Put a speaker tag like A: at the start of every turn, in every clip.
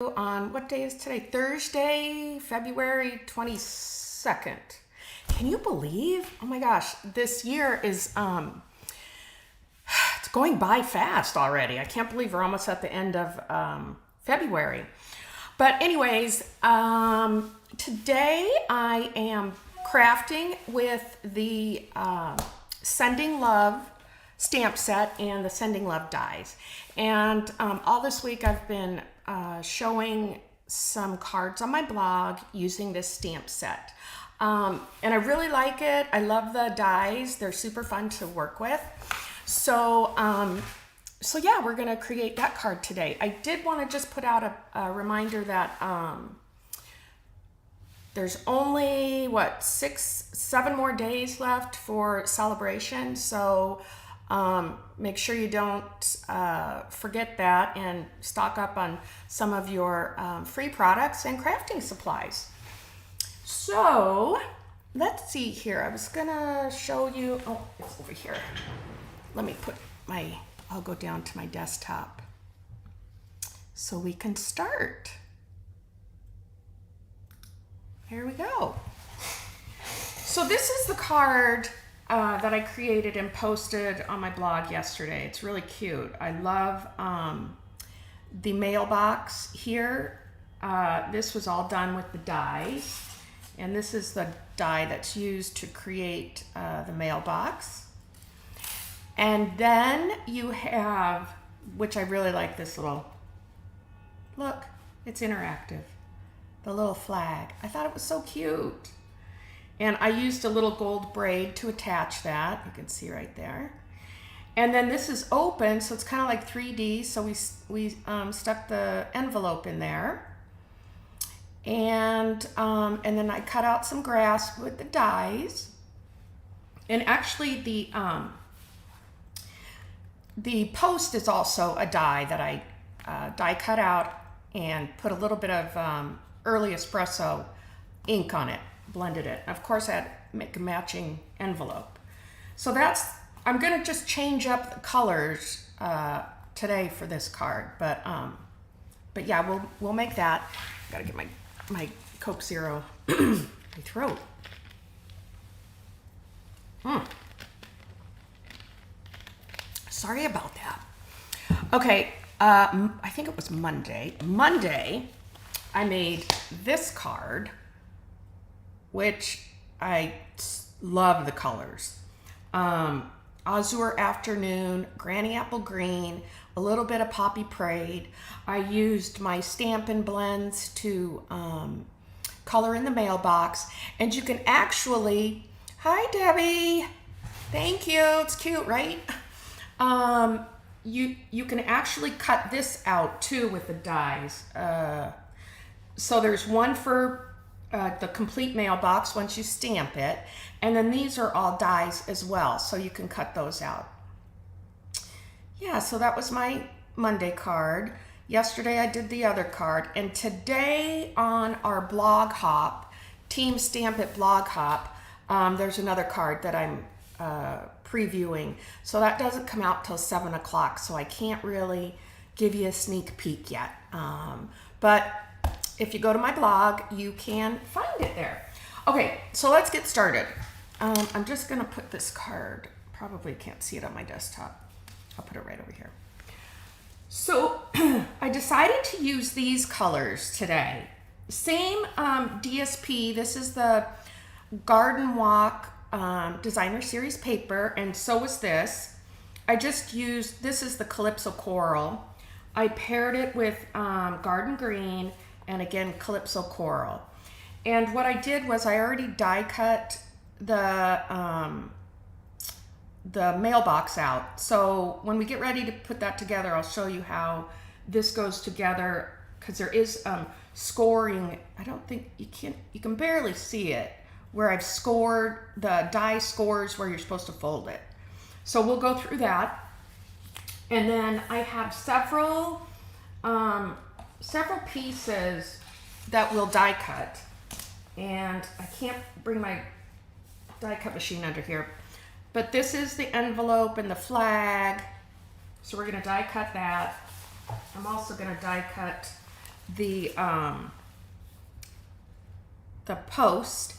A: On what day is today? Thursday, February 22nd. Can you believe? Oh my gosh, this year is it's going by fast already. I can't believe we're almost at the end of February. But anyways, today I am crafting with the Sending Love stamp set and the Sending Love dies. And all this week I've been showing some cards on my blog using this stamp set. And I really like it. I love the dies. They're super fun to work with. So yeah, we're going to create that card today. I did want to just put out a reminder that there's only, 7 more days left for celebration. So make sure you don't forget that and stock up on some of your free products and crafting supplies. So let's see here. I was gonna show you, oh, it's over here. Let me I'll go down to my desktop so we can start. Here we go. So this is the card that I created and posted on my blog yesterday. It's really cute. I love the mailbox here. This was all done with the dies, and this is the die that's used to create the mailbox. And then you have, which I really like, this little, look, it's interactive, the little flag. I thought it was so cute. And I used a little gold braid to attach that. You can see right there. And then this is open, so it's kind of like 3D. So we stuck the envelope in there. And then I cut out some grass with the dies. And actually the post is also a die that I die cut out and put a little bit of early espresso ink on it. Blended it. Of course, I had to make a matching envelope. So I'm gonna just change up the colors today for this card, but yeah, we'll make that. Gotta get my Coke Zero. My throat. Sorry about that. Okay, I think it was Monday. I made this card, which I love the colors. Azure Afternoon, Granny Apple Green, a little bit of Poppy Parade. I used my Stampin' Blends to color in the mailbox. And you can actually, hi Debbie, thank you, it's cute, right? You can actually cut this out too with the dies. So there's one for the complete mailbox once you stamp it, and then these are all dies as well, so you can cut those out. Yeah, so that was my Monday card. Yesterday I did the other card, and today on our blog hop, Team Stamp It blog hop, there's another card that I'm previewing. So that doesn't come out till 7 o'clock, so I can't really give you a sneak peek yet. But if you go to my blog, you can find it there. Okay, so let's get started. I'm just gonna put this card, probably can't see it on my desktop. I'll put it right over here. So I decided to use these colors today. Same DSP, this is the Garden Walk Designer Series paper, and so is this. I just used, this is the Calypso Coral. I paired it with Garden Green, and again, Calypso Coral. And what I did was I already die cut the mailbox out. So when we get ready to put that together, I'll show you how this goes together, because there is scoring. I don't think you can barely see it, where I've scored, the die scores where you're supposed to fold it. So we'll go through that. And then I have several pieces that will die cut, and I can't bring my die cut machine under here, but this is the envelope and the flag, so we're going to die cut that. I'm also going to die cut the post,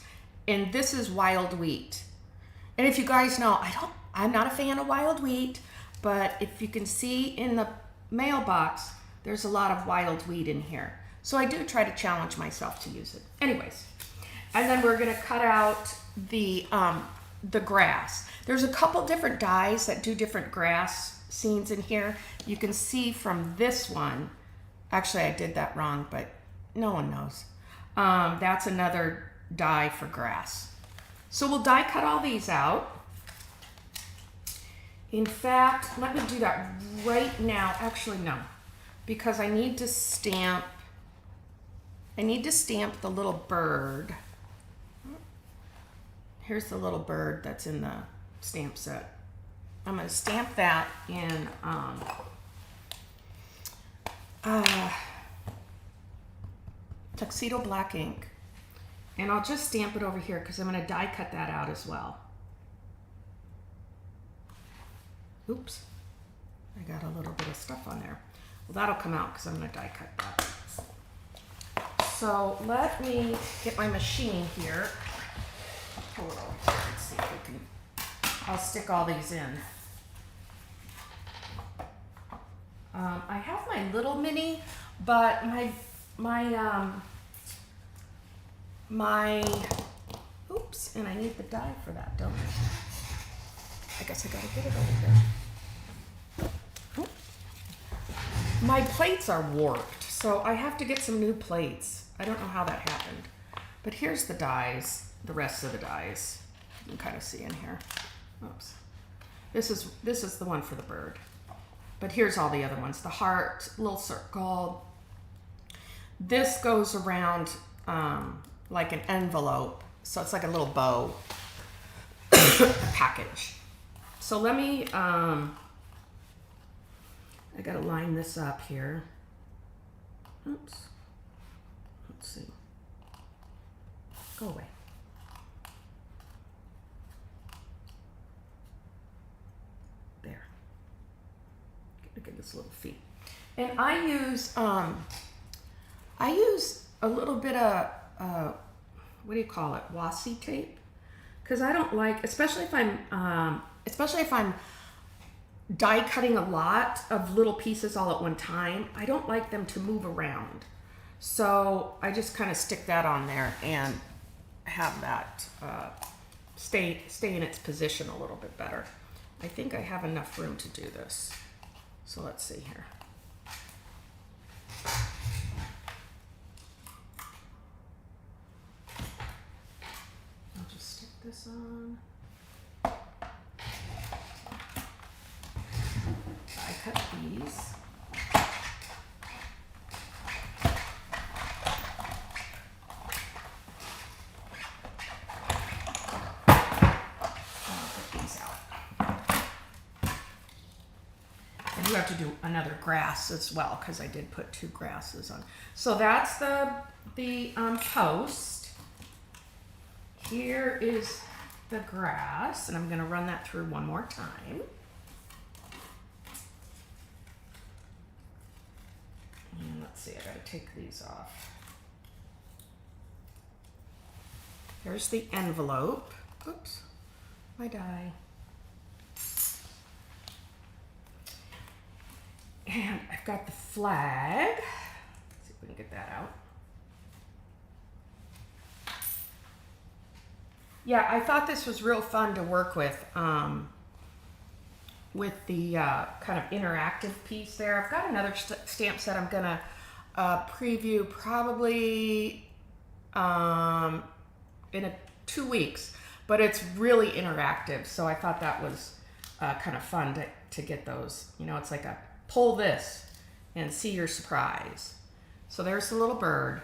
A: and this is wild wheat. And if you guys know, I'm not a fan of wild wheat, but if you can see in the mailbox, there's a lot of wild wheat in here. So I do try to challenge myself to use it. Anyways, and then we're gonna cut out the grass. There's a couple different dyes that do different grass scenes in here. You can see from this one, actually I did that wrong, but no one knows. That's another dye for grass. So we'll die cut all these out. In fact, let me do that right now. Actually, no, because I need to stamp the little bird. Here's the little bird that's in the stamp set. I'm going to stamp that in Tuxedo Black ink. And I'll just stamp it over here because I'm going to die cut that out as well. Oops, I got a little bit of stuff on there. Well, that'll come out because I'm going to die cut that. So let me get my machine here. Hold on, let's see if we can. I'll stick all these in. I have my little mini, but my oops, and I need the die for that, don't I? I guess I gotta get it over here. My plates are warped, so I have to get some new plates. I don't know how that happened, but here's the dies, the rest of the dies. You can kind of see in here. Oops. This is the one for the bird, but here's all the other ones. The heart, little circle. This goes around like an envelope, so it's like a little bow package. So let me, I gotta line this up here. Oops. Let's see. Go away. There. Look at this little feet. And I use a little bit of, what do you call it? Washi tape. Because I don't like, especially if I'm die cutting a lot of little pieces all at one time, I don't like them to move around. So I just kind of stick that on there and have that stay in its position a little bit better. I think I have enough room to do this. So let's see here. I'll just stick this on. I cut these. You have to do another grass as well because I did put 2 grasses on. So that's the post. Here is the grass, and I'm going to run that through one more time. And let's see, I got to take these off. Here's the envelope. Oops, my die. And I've got the flag. Let's see if we can get that out. Yeah, I thought this was real fun to work with the kind of interactive piece there. I've got another stamp set I'm gonna preview probably in 2 weeks, but it's really interactive. So I thought that was kind of fun to get those. You know, it's like a pull this and see your surprise. So there's the little bird.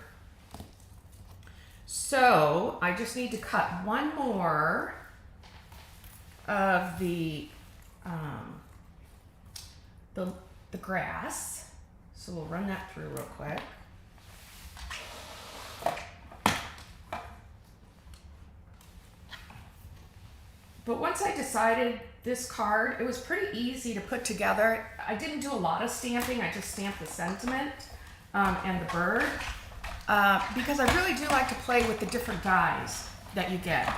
A: So I just need to cut one more of the grass. So we'll run that through real quick. But once I decided this card, it was pretty easy to put together. I didn't do a lot of stamping. I just stamped the sentiment. and the bird, because I really do like to play with the different dies that you get.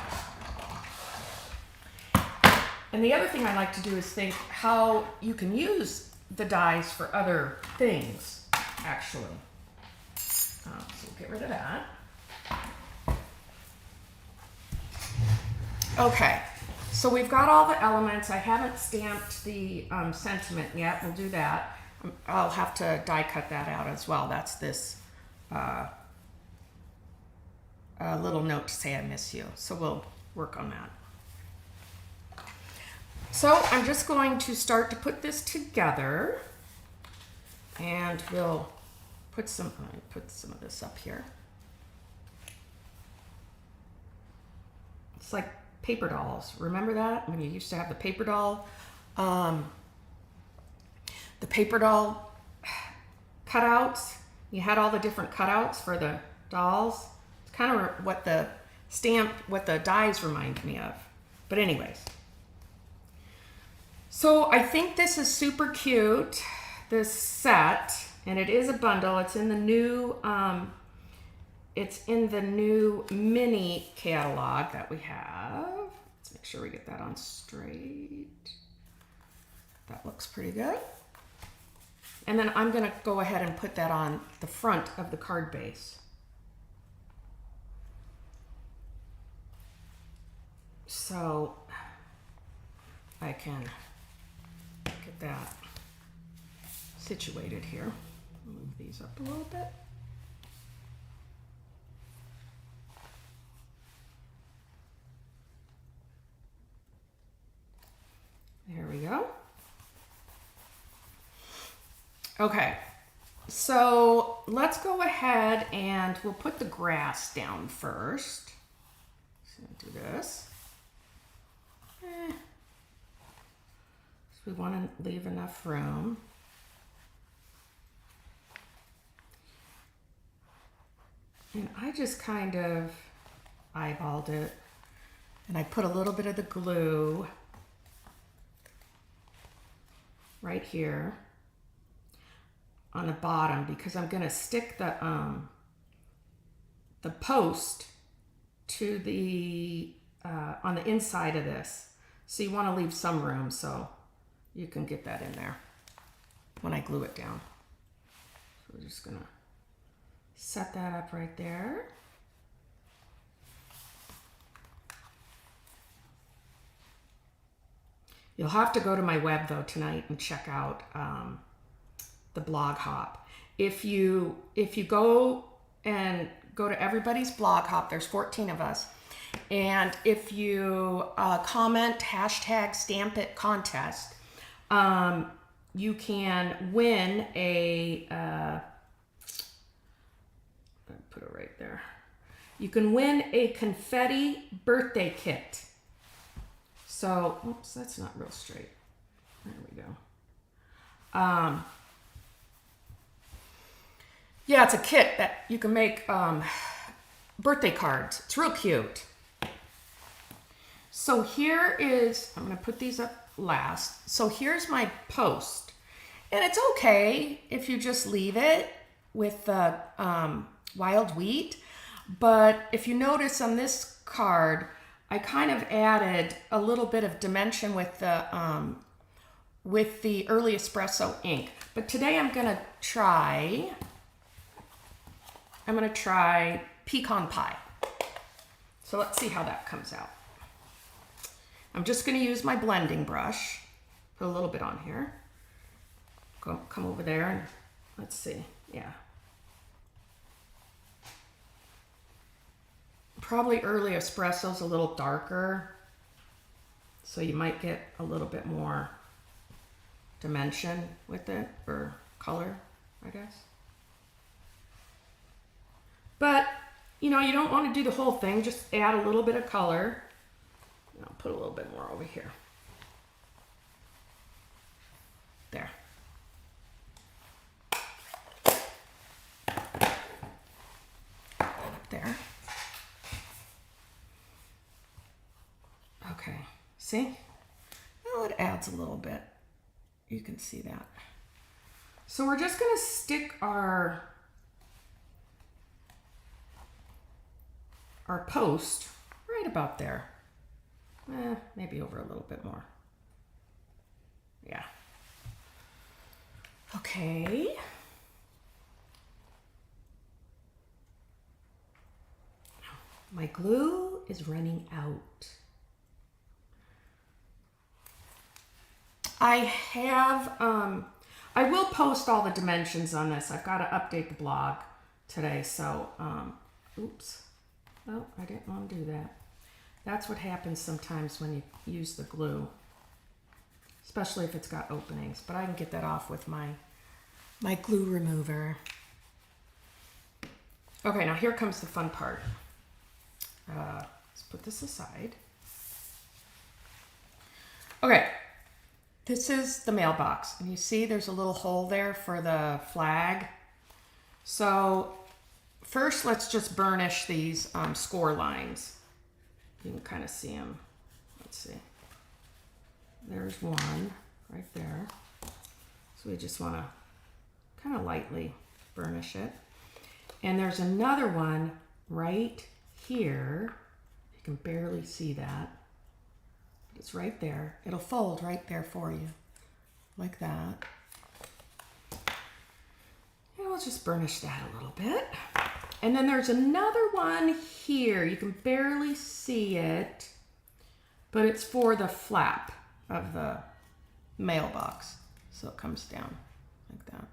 A: And the other thing I like to do is think how you can use the dies for other things, actually. So we'll get rid of that. Okay, so we've got all the elements. I haven't stamped the sentiment yet. We'll do that. I'll have to die cut that out as well. That's this little note to say I miss you. So we'll work on that. So I'm just going to start to put this together, and we'll put some of this up here. It's like paper dolls. Remember that? When you used to have the paper doll cutouts? You had all the different cutouts for the dolls. It's kind of what the dies remind me of. But anyways. So I think this is super cute, this set, and it is a bundle. It's in the new mini catalog that we have. Let's make sure we get that on straight. That looks pretty good. And then I'm gonna go ahead and put that on the front of the card base. So I can get that situated here. Move these up a little bit. There we go. Okay, so let's go ahead and we'll put the grass down first. So do this. We want to leave enough room. And I just kind of eyeballed it, and I put a little bit of the glue right here on the bottom, because I'm going to stick the post to the on the inside of this. So you want to leave some room so you can get that in there when I glue it down. So we're just gonna set that up right there. You'll have to go to my web though tonight and check out the blog hop. If you go to everybody's blog hop, there's 14 of us. And if you comment #StampItContest, you can win a, put it right there. You can win a confetti birthday kit. So, oops, that's not real straight. There we go. Yeah, it's a kit that you can make birthday cards. It's real cute. So here is, I'm going to put these up last. So here's my post. And it's okay if you just leave it with the wild wheat. But if you notice on this card, I kind of added a little bit of dimension with the early espresso ink. But today I'm going to try pecan pie. So let's see how that comes out. I'm just going to use my blending brush, put a little bit on here. Come over there and let's see. Yeah. Probably early espresso's a little darker, so you might get a little bit more dimension with it, or color, I guess. But, you know, you don't want to do the whole thing, just add a little bit of color. And I'll put a little bit more over here. There. There. Okay, see? Well, it adds a little bit. You can see that. So we're just gonna stick our our post right about there. Maybe over a little bit more. Yeah. Okay. My glue is running out. I have, I will post all the dimensions on this. I've got to update the blog today, so, oops. Oh, I didn't want to do that. That's what happens sometimes when you use the glue, especially if it's got openings, but I can get that off with my glue remover. Okay, now here comes the fun part. Let's put this aside. Okay, this is the mailbox, and you see there's a little hole there for the flag. So first, let's just burnish these score lines. You can kind of see them. Let's see. There's one right there. So we just want to kind of lightly burnish it. And there's another one right here. You can barely see that. It's right there. It'll fold right there for you, like that. And we'll just burnish that a little bit. And then there's another one here. You can barely see it, but it's for the flap of the mailbox. So it comes down like that.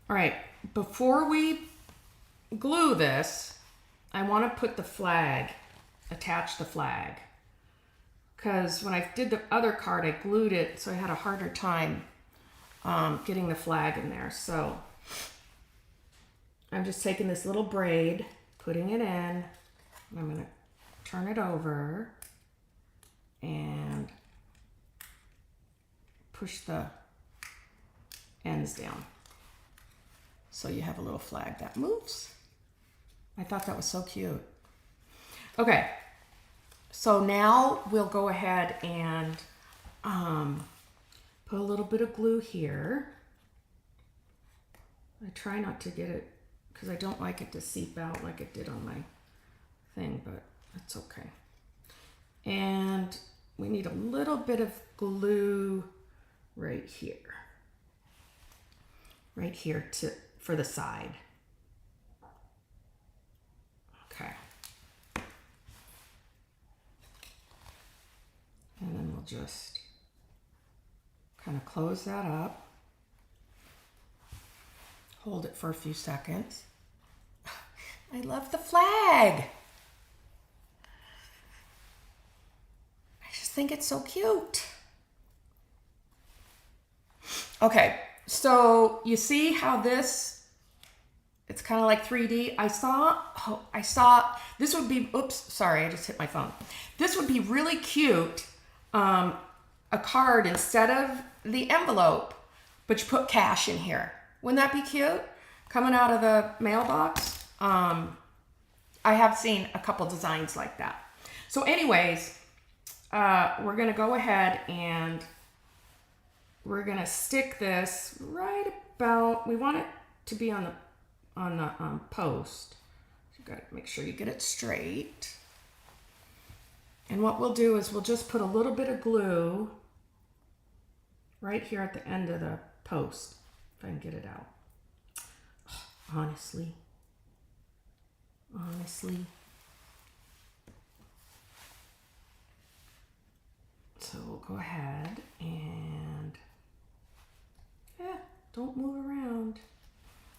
A: All right, before we glue this, I want to put the flag, attach the flag. Because when I did the other card, I glued it, so I had a harder time getting the flag in there. So I'm just taking this little braid, putting it in, and I'm going to turn it over and push the ends down. So you have a little flag that moves. I thought that was so cute. Okay, so now we'll go ahead and put a little bit of glue here. I try not to get it because I don't like it to seep out like it did on my thing, but that's okay. And we need a little bit of glue right here for the side. Okay. And then we'll just kind of close that up. Hold it for a few seconds. I love the flag. I just think it's so cute. Okay, so you see how this, it's kind of like 3D. I saw, this would be, oops, sorry, I just hit my phone. This would be really cute, a card instead of the envelope, but you put cash in here. Wouldn't that be cute? Coming out of the mailbox. I have seen a couple designs like that. So anyways, we're gonna go ahead and we're gonna stick this right about, we want it to be on the post. You gotta make sure you get it straight. And what we'll do is we'll just put a little bit of glue right here at the end of the post, if I can get it out. Honestly. So we'll go ahead and, don't move around.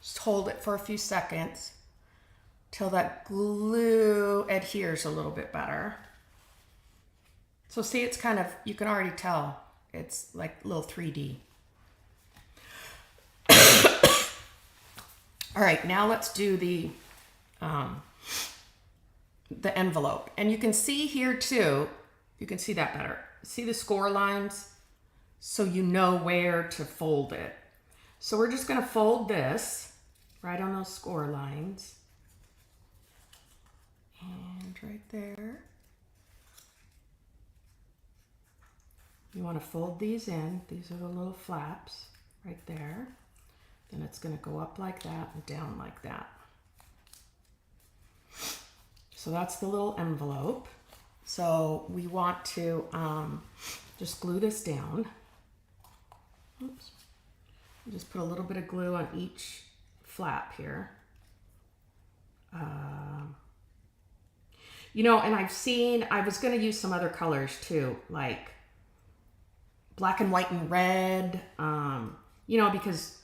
A: Just hold it for a few seconds till that glue adheres a little bit better. So see, it's kind of, you can already tell it's like a little 3D. All right, now let's do the envelope. And you can see here too, you can see that better. See the score lines? So you know where to fold it. So we're just gonna fold this right on those score lines. And right there. You wanna fold these in. These are the little flaps right there. Then it's gonna go up like that and down like that. So that's the little envelope. So we want to just glue this down. Oops. Just put a little bit of glue on each flap here. You know, and I was going to use some other colors too, like black and white and red, you know, because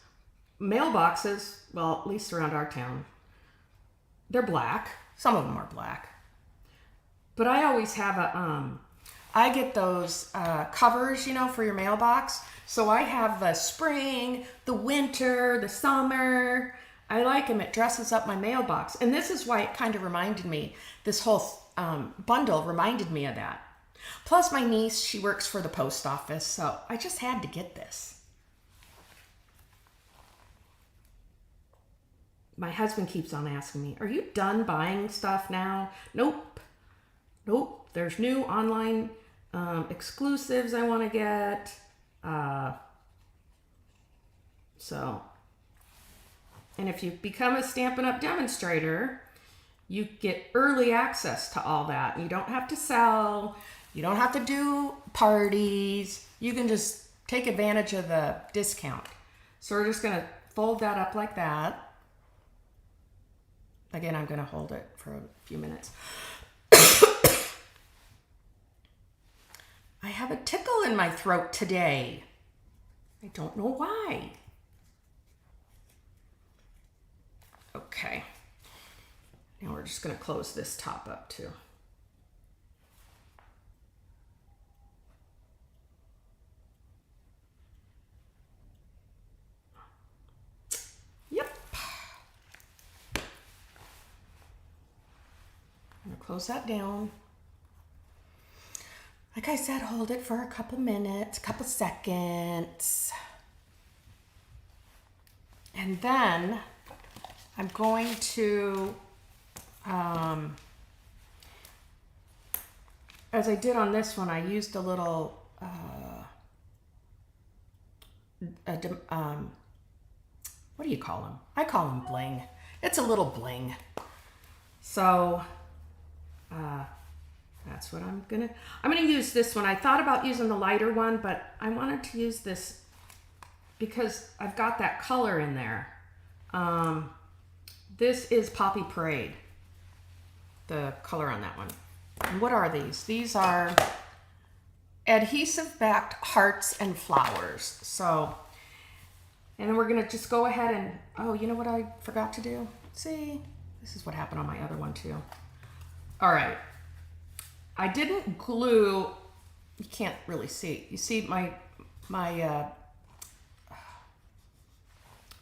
A: mailboxes, well, at least around our town, they're black. Some of them are black. But I always have I get those covers, you know, for your mailbox. So I have the spring, the winter, the summer. I like them. It dresses up my mailbox. And this is why it kind of reminded me, this whole bundle reminded me of that. Plus my niece, she works for the post office. So I just had to get this. My husband keeps on asking me, are you done buying stuff now? Nope. Nope. There's new online exclusives I want to get. And if you become a Stampin' Up! Demonstrator, you get early access to all that. You don't have to sell. You don't have to do parties. You can just take advantage of the discount. So we're just going to fold that up like that. Again, I'm going to hold it for a few minutes. I have a tickle in my throat today. I don't know why. Okay. Now we're just going to close this top up too. Yep. I'm going to close that down. Like I said, hold it for a couple minutes, couple seconds. And then I'm going to, as I did on this one, I used a little, what do you call them? I call them bling. It's a little bling. So, that's what I'm gonna use this one. I thought about using the lighter one, but I wanted to use this because I've got that color in there. This is Poppy Parade, the color on that one. And what are these? These are adhesive backed hearts and flowers. So, and then we're gonna just go ahead and, oh, you know what I forgot to do? See, this is what happened on my other one too. All right. I didn't glue, you can't really see. You see my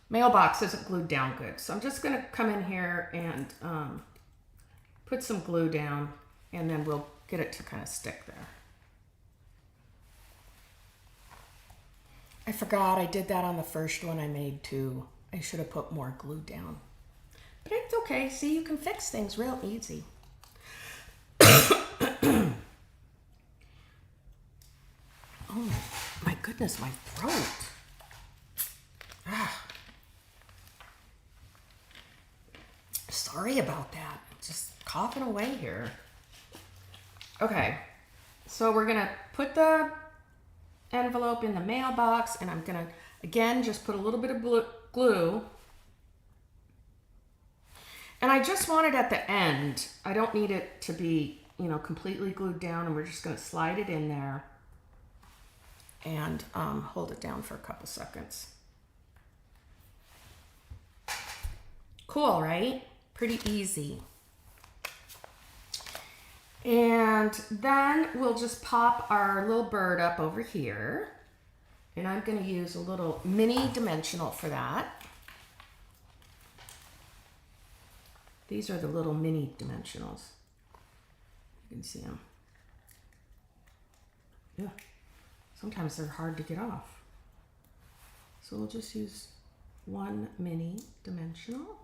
A: mailbox isn't glued down good. So I'm just gonna come in here and put some glue down and then we'll get it to kind of stick there. I forgot I did that on the first one I made too. I should have put more glue down. But it's okay, see, you can fix things real easy. Oh my goodness, my throat. Sorry about that. Just coughing away here. Okay, so we're gonna put the envelope in the mailbox and I'm gonna, again, just put a little bit of glue. And I just want it at the end. I don't need it to be, you know, completely glued down, and we're just gonna slide it in there and hold it down for a couple seconds. Cool, right? Pretty easy. And then we'll just pop our little bird up over here. And I'm going to use a little mini dimensional for that. These are the little mini dimensionals. You can see them. Yeah. Sometimes they're hard to get off. So we'll just use one mini dimensional.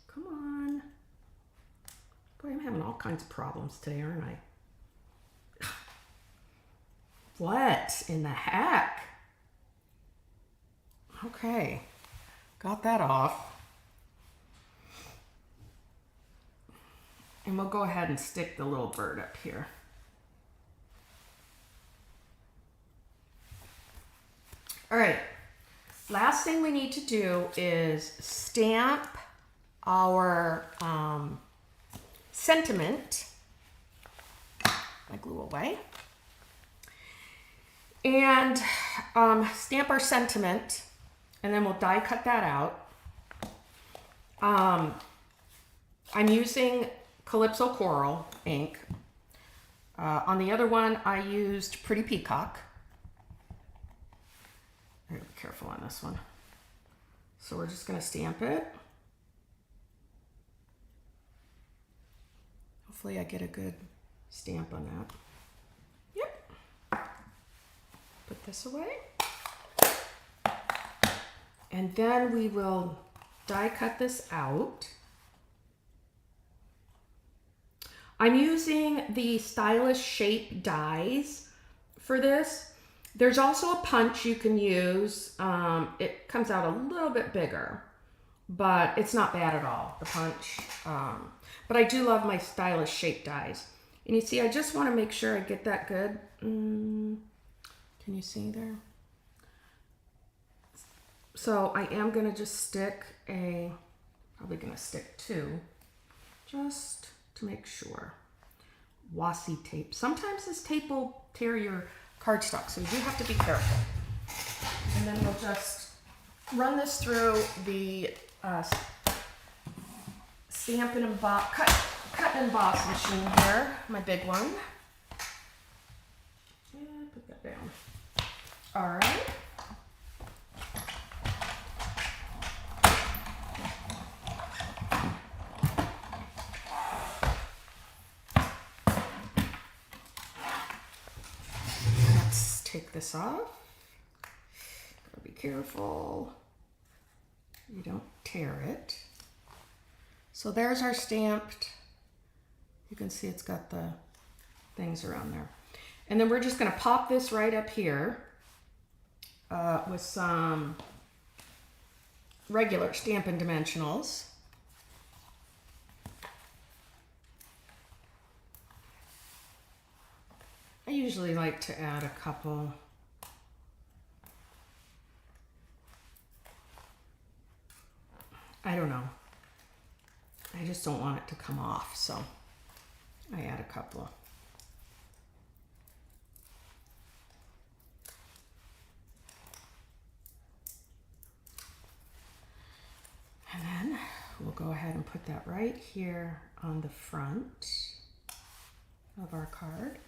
A: Come on. Boy, I'm having all kinds of problems today, aren't I? What in the heck? Okay, got that off. And we'll go ahead and stick the little bird up here. All right, last thing we need to do is stamp our sentiment. My glue away. And stamp our sentiment, and then we'll die cut that out. I'm using Calypso Coral ink. On the other one, I used Pretty Peacock. I gotta be careful on this one. So we're just gonna stamp it. Hopefully I get a good stamp on that. Yep. Put this away. And then we will die cut this out. I'm using the Stylish Shape dies for this. There's also a punch you can use. It comes out a little bit bigger, but it's not bad at all, the punch. But I do love my Stylish Shape dies. And you see, I just want to make sure I get that good. Can you see there? So I am going to just stick probably going to stick 2, just to make sure. Washi tape. Sometimes this tape will tear your cardstock, so you do have to be careful. And then we'll just run this through the stamp and emboss, cut and emboss machine here, my big one. And put that down. All right. Take this off. Gotta be careful you don't tear it. So there's our stamped. You can see it's got the things around there. And then we're just gonna pop this right up here with some regular Stampin' Dimensionals. I usually like to add a couple. I don't know. I just don't want it to come off, so I add a couple. And then we'll go ahead and put that right here on the front of our card.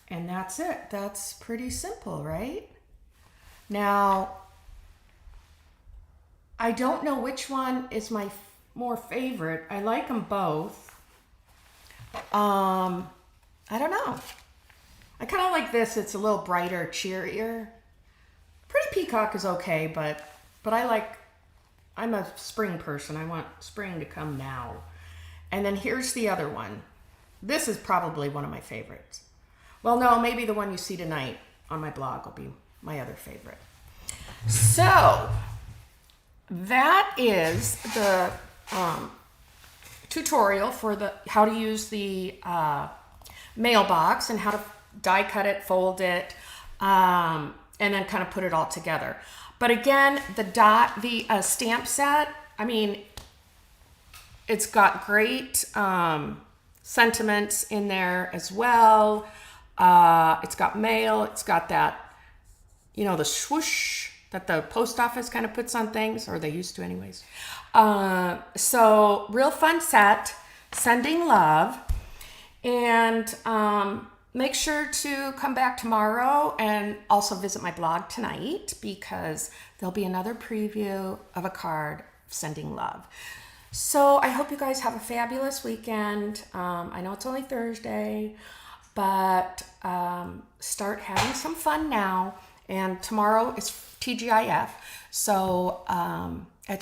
A: And that's it. That's pretty simple, right? Now, I don't know which one is my more favorite. I like them both. I don't know. I kind of like this. It's a little brighter, cheerier. Pretty Peacock is okay, but I'm a spring person. I want spring to come now. And then here's the other one. This is probably one of my favorites. Well, no, maybe the one you see tonight on my blog will be my other favorite. So that is the tutorial for how to use the mailbox and how to die cut it, fold it, and then kind of put it all together. But again, the stamp set, I mean, it's got great sentiments in there as well. It's got mail. It's got that, the swoosh that the post office kind of puts on things, or they used to anyways. So real fun set, sending love. And make sure to come back tomorrow and also visit my blog tonight, because there'll be another preview of a card sending love. So I hope you guys have a fabulous weekend. I know it's only Thursday, but start having some fun now. And tomorrow is TGIF. So it's